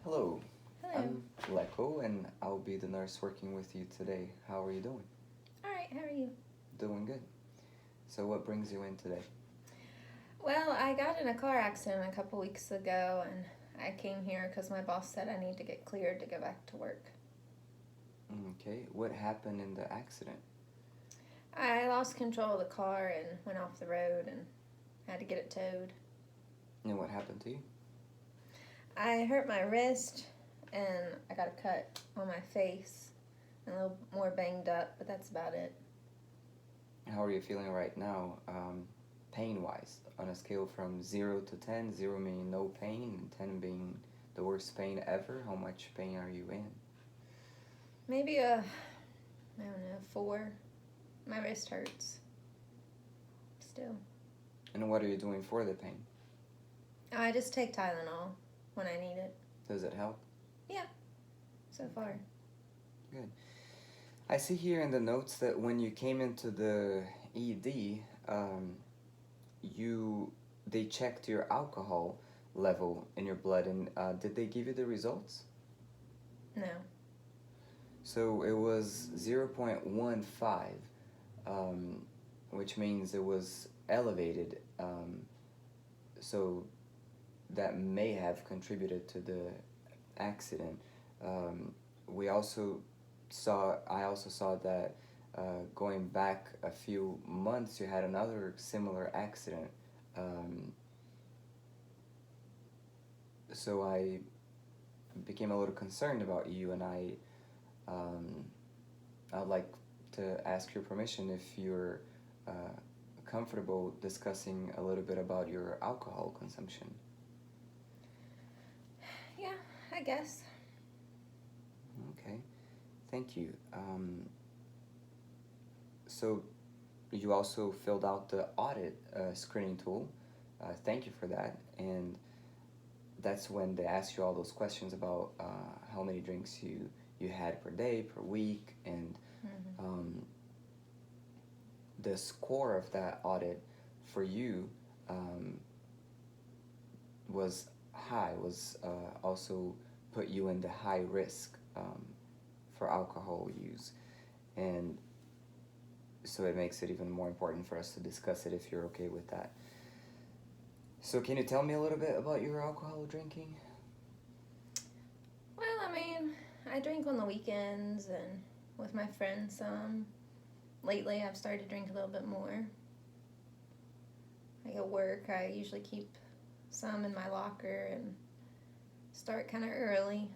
Hello, Hello. I'm Leko and I'll be the nurse working with you today. How are you doing? All right, how are you? Doing good. So, what brings you in today? Well, I got in a car accident a couple weeks ago and I came here because my boss said I need to get cleared to go back to work. Okay, what happened in the accident? I lost control of the car and went off the road and had to get it towed. And what happened to you? I hurt my wrist and I got a cut on my face and a little more banged up, but that's about it. How are you feeling right now, pain wise? On a scale from 0 to 10, 0 meaning no pain, and 10 being the worst pain ever, how much pain are you in? Maybe a, I don't know, 4. My wrist hurts still. And what are you doing for the pain? I just take Tylenol when I need it. Does it help? Yeah, so far. Good. I see here in the notes that when you came into the ED, you they checked your alcohol level in your blood, and did they give you the results? No. So it was 0.15, um, which means it was elevated. So that may have contributed to the accident. Um, we also I also saw that going back a few months, you had another similar accident. Um, so I became a little concerned about you, and um, I'd like to ask your permission if you're uh, comfortable discussing a little bit about your alcohol consumption. Yeah, I guess. Okay, thank you. So you also filled out the audit screening tool. Thank you for that. And that's when they ask you all those questions about how many drinks you had per day, per week, and Mm-hmm. um, the score of that audit for you um, was high, was also put you in the high risk for alcohol use. And so it makes it even more important for us to discuss it if you're okay with that. So, can you tell me a little bit about your alcohol drinking? Well, I mean, I drink on the weekends and with my friends some. Lately, I've started to drink a little bit more. Like at work, I usually keep some in my locker and start kind of early.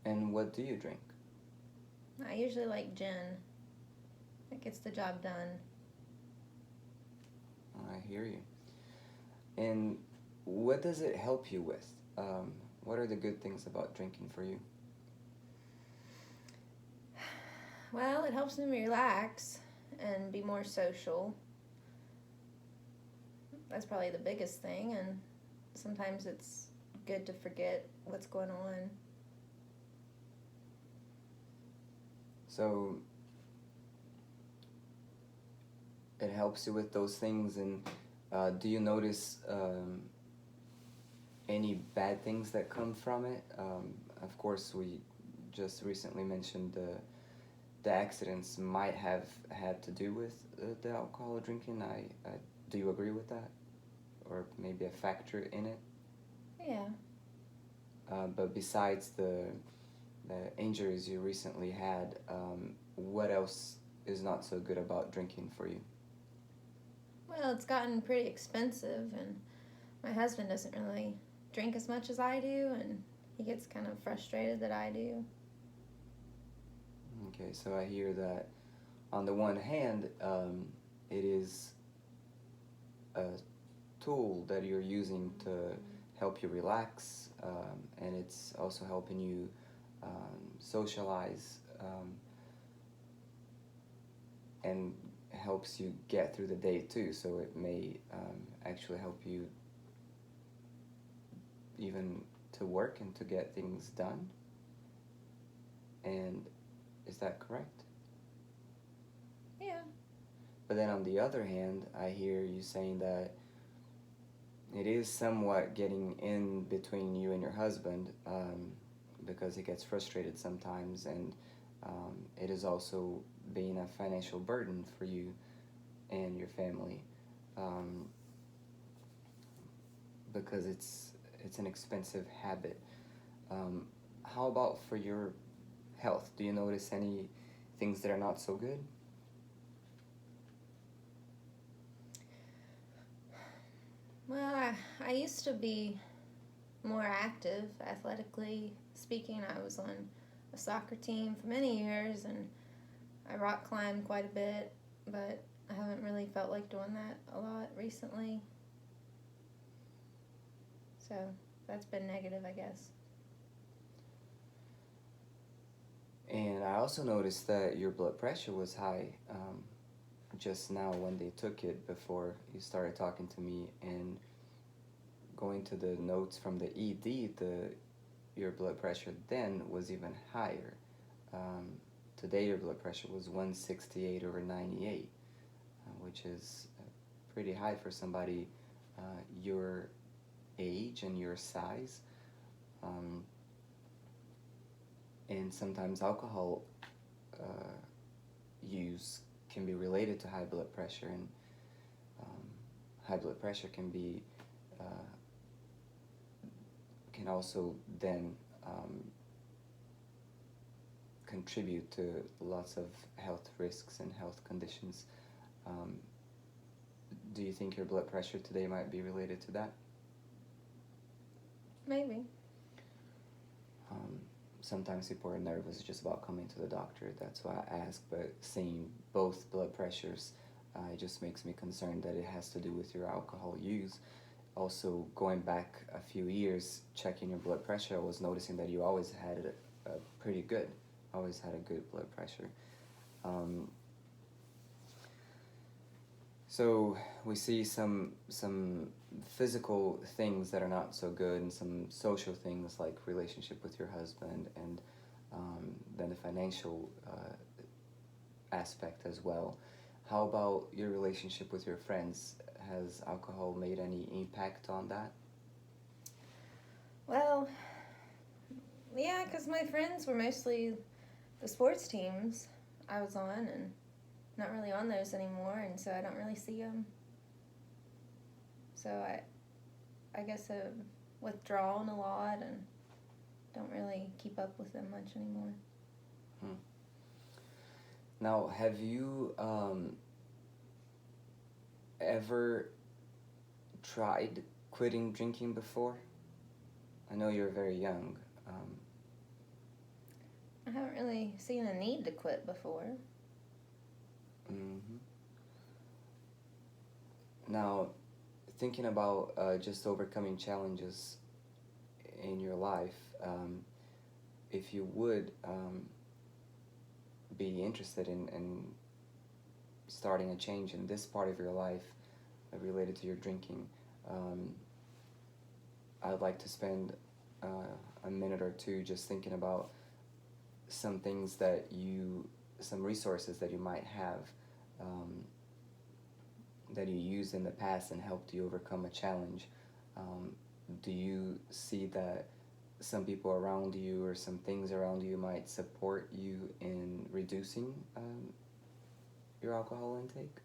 And what do you drink? I usually like gin. It gets the job done. I hear you. And what does it help you with? What are the good things about drinking for you? Well, it helps me relax and be more social. That's probably the biggest thing, and sometimes it's good to forget what's going on. So, it helps you with those things, and do you notice any bad things that come from it? Of course, we just recently mentioned the accidents might have had to do with the alcohol drinking. Do you agree with that, or maybe a factor in it? Yeah. But besides the injuries you recently had, what else is not so good about drinking for you? Well, it's gotten pretty expensive, and my husband doesn't really drink as much as I do, and he gets kind of frustrated that I do. Okay, so I hear that on the one hand, it is a tool that you're using to help you relax, and it's also helping you socialize, and helps you get through the day too. So it may actually help you even to work and to get things done. And is that correct? Yeah. But then on the other hand, I hear you saying that it is somewhat getting in between you and your husband, because he gets frustrated sometimes, and it is also being a financial burden for you and your family, um, because it's an expensive habit. Um, how about for your health? Do you notice any things that are not so good? Well, I used to be more active athletically speaking. I was on a soccer team for many years, and I rock climbed quite a bit, but I haven't really felt like doing that a lot recently. So that's been negative, I guess. And I also noticed that your blood pressure was high, just now when they took it before you started talking to me, and going to the notes from the ED, your blood pressure then was even higher. Um, Today your blood pressure was 168/98, which is pretty high for somebody your age and your size. Um, and sometimes alcohol uh, use can be related to high blood pressure, and um, high blood pressure uh, can also then contribute to lots of health risks and health conditions. Um, do you think your blood pressure today might be related to that? Maybe. Um, Sometimes people are nervous just about coming to the doctor. That's why I ask. But seeing both blood pressures, it just makes me concerned that it has to do with your alcohol use. Also, going back a few years, checking your blood pressure, I was noticing that you always had it pretty good. Always had a good blood pressure. Um, so we see some physical things that are not so good, and some social things like relationship with your husband, and then the financial aspect as well. How about your relationship with your friends? Has alcohol made any impact on that? Well, yeah, because my friends were mostly the sports teams I was on, and not really on those anymore, and so I don't really see them. So I guess I've withdrawn a lot and don't really keep up with them much anymore. Hmm. Now, have you ever tried quitting drinking before? I know you're very young. I haven't really seen a need to quit before. Mhm. Now, thinking about just overcoming challenges in your life, if you would be interested in starting a change in this part of your life related to your drinking, um, I'd like to spend a minute or two just thinking about some things some resources that you might have, um, that you used in the past and helped you overcome a challenge. Um, do you see that some people around you or some things around you might support you in reducing your alcohol intake?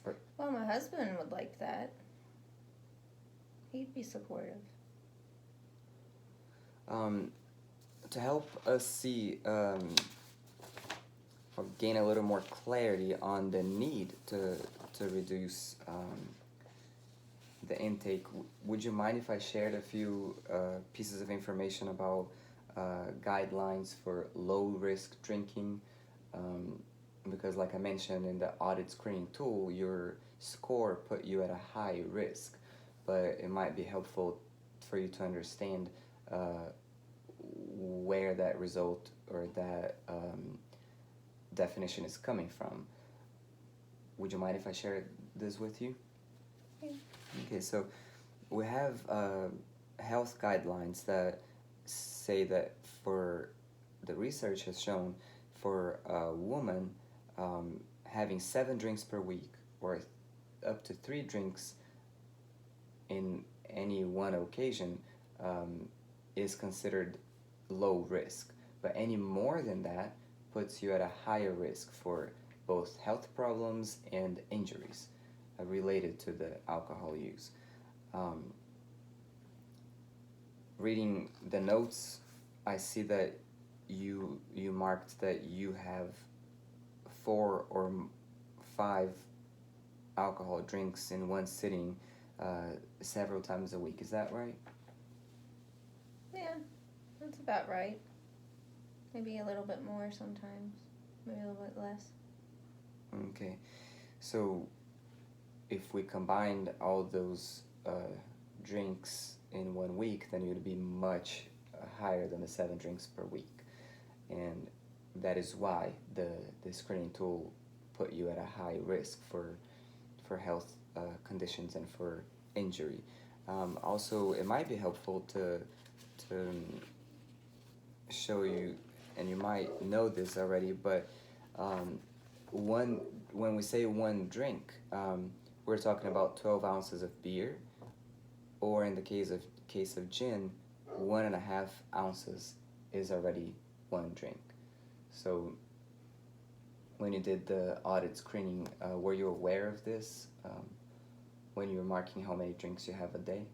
Or, Well, my husband would like that. He'd be supportive. um, to help us see or gain a little more clarity on the need to reduce the intake, would you mind if I shared a few pieces of information about guidelines for low risk drinking? Um, because, like I mentioned in the audit screening tool, your score put you at a high risk, but it might be helpful for you to understand where that result or that definition is coming from. Would you mind if I share this with you? Yeah. Okay, so we have health guidelines that say that for the research has shown for a woman, having 7 drinks per week or up to 3 drinks in any one occasion is considered low risk. But any more than that puts you at a higher risk for both health problems and injuries related to the alcohol use. Um, Reading the notes, I see that you marked that you have 4 or 5 alcohol drinks in one sitting several times a week. Is that right? Yeah, that's about right. Maybe a little bit more sometimes. Maybe a little bit less. Okay. So if we combined all those drinks in one week, then it would be much higher than the 7 drinks per week. And that is why the screening tool put you at a high risk for health conditions and for injury. Also, it might be helpful to show you, and you might know this already, but one when we say one drink, we're talking about 12 ounces of beer, or in the case of gin, 1.5 ounces is already one drink. So when you did the audit screening, were you aware of this when you were marking how many drinks you have a day?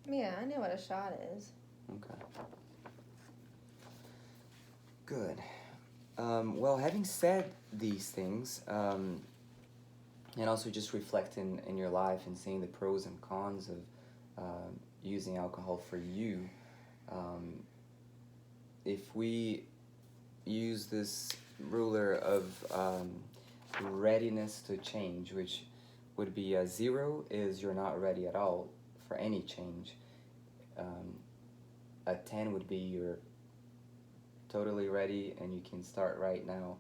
Yeah, I know what a shot is. Okay. Good. Well, having said these things, and also just reflecting in your life and seeing the pros and cons of using alcohol for you, if we use this ruler of readiness to change, which would be a 0 is you're not ready at all for any change. A 10 would be you're totally ready and you can start right now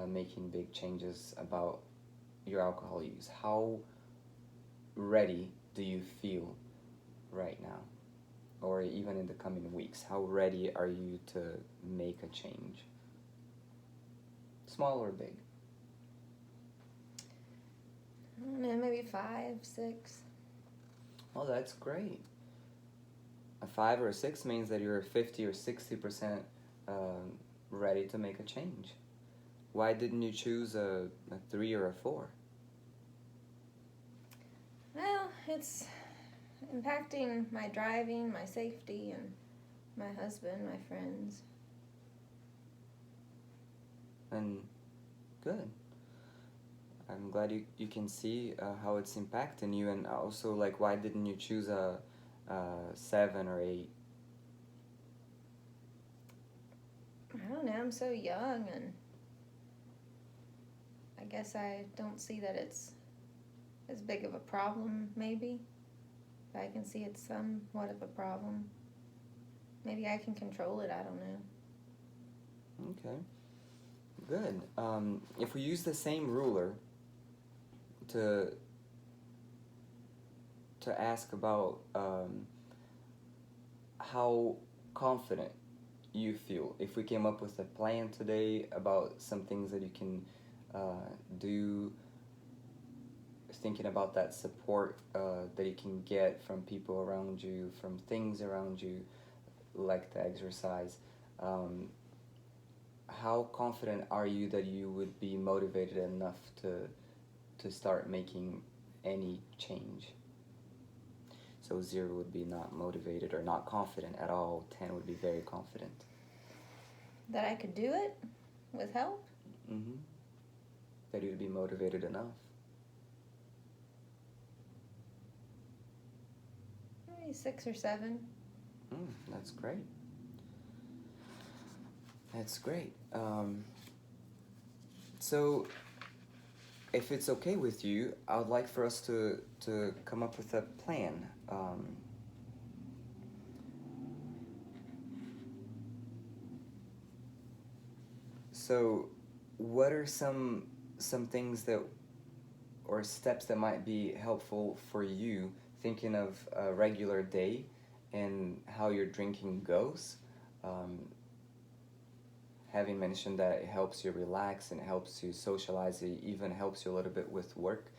making big changes about your alcohol use. How ready do you feel right now? Or even in the coming weeks, how ready are you to make a change? Small or big? I don't know, maybe 5, 6. Oh, that's great. A 5 or a 6 means that you're 50 or 60% ready to make a change. Why didn't you choose a 3 or a 4? Well, it's impacting my driving, my safety, and my husband, my friends. And good. I'm glad you can see how it's impacting you, and also like why didn't you choose a 7 or 8? I don't know, I'm so young, and I guess I don't see that it's as big of a problem, maybe. But I can see it's somewhat of a problem. Maybe I can control it, I don't know. Okay, good. If we use the same ruler to ask about how confident you feel, if we came up with a plan today about some things that you can do, thinking about that support that you can get from people around you, from things around you, like the exercise, how confident are you that you would be motivated enough to start making any change? So 0 would be not motivated or not confident at all. 10 would be very confident. That I could do it with help? Mm-hmm. That you would be motivated enough. Maybe 6 or 7. That's great. That's great. So, if it's okay with you, I would like for us to come up with a plan. So, what are some things that, or steps that might be helpful for you, thinking of a regular day and how your drinking goes? Having mentioned that it helps you relax and helps you socialize, it even helps you a little bit with work,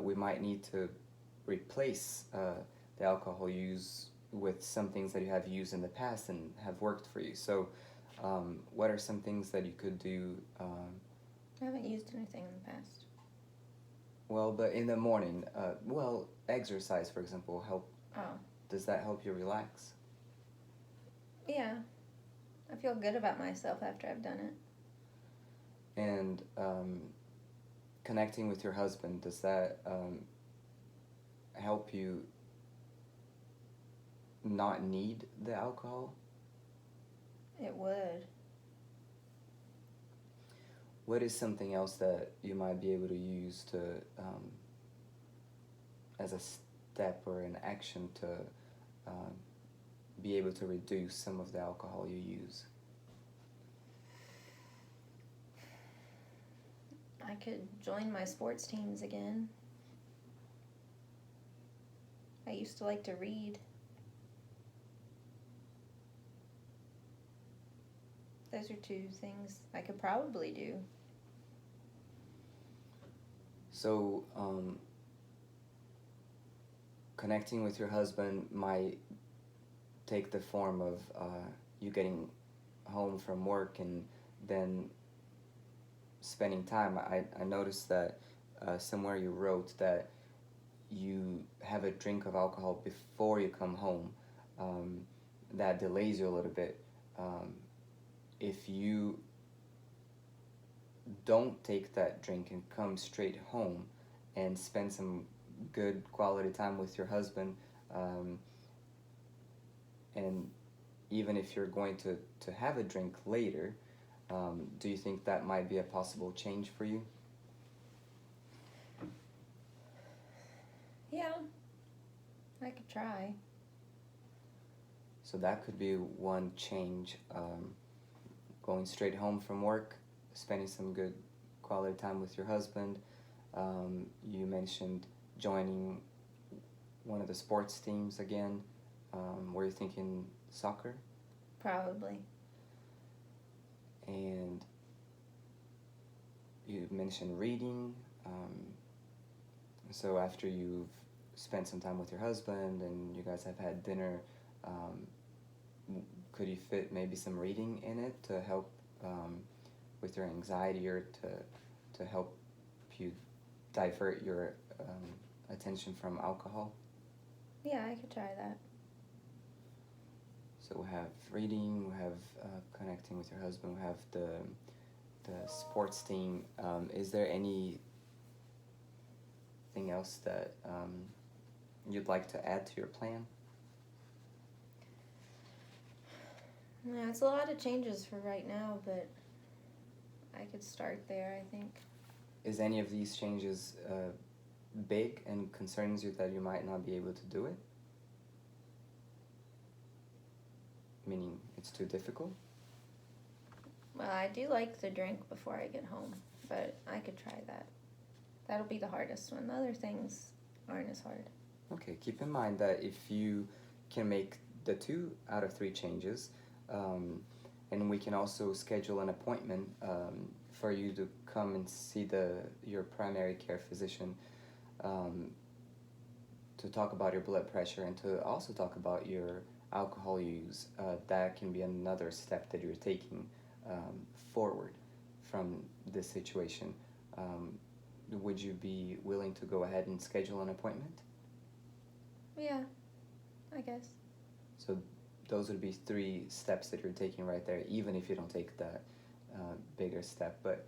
we might need to replace the alcohol use with some things that you have used in the past and have worked for you. So what are some things that you could do? I haven't used anything in the past. Well, but in the morning, exercise, for example, does that help you relax? Yeah. I feel good about myself after I've done it. And connecting with your husband, does that help you not need the alcohol? It would. What is something else that you might be able to use to, as a step or an action to be able to reduce some of the alcohol you use? I could join my sports teams again. I used to like to read. Those are two things I could probably do. So, connecting with your husband might take the form of you getting home from work and then spending time. I noticed that somewhere you wrote that you have a drink of alcohol before you come home. That delays you a little bit. If you don't take that drink and come straight home and spend some good quality time with your husband, and even if you're going to have a drink later, do you think that might be a possible change for you? Yeah, I could try. So that could be one change. Going straight home from work, spending some good quality time with your husband. You mentioned joining one of the sports teams again. Were you thinking soccer? Probably. And you mentioned reading. So after you've spent some time with your husband and you guys have had dinner, could you fit maybe some reading in it to help with your anxiety or to help you divert your attention from alcohol? Yeah, I could try that. So we have reading, we have connecting with your husband, we have the sports team. Is there anything else that you'd like to add to your plan? Yeah, it's a lot of changes for right now, but I could start there, I think. Is any of these changes big and concerns you that you might not be able to do it? Meaning it's too difficult? Well, I do like the drink before I get home, but I could try that. That'll be the hardest one. The other things aren't as hard. Okay, keep in mind that if you can make the 2 out of 3 changes, and we can also schedule an appointment for you to come and see your primary care physician to talk about your blood pressure and to also talk about your alcohol use. That can be another step that you're taking forward from this situation. Would you be willing to go ahead and schedule an appointment? Yeah, I guess. So those would be 3 steps that you're taking right there, even if you don't take that bigger step. But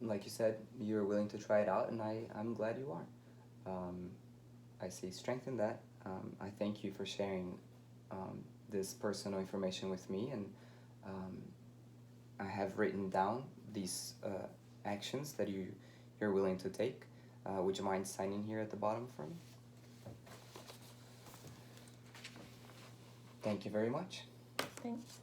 like you said, you're willing to try it out, and I'm glad you are. I see strength in that. I thank you for sharing this personal information with me, and I have written down these actions that you're willing to take. Would you mind signing here at the bottom for me? Thank you very much. Thanks.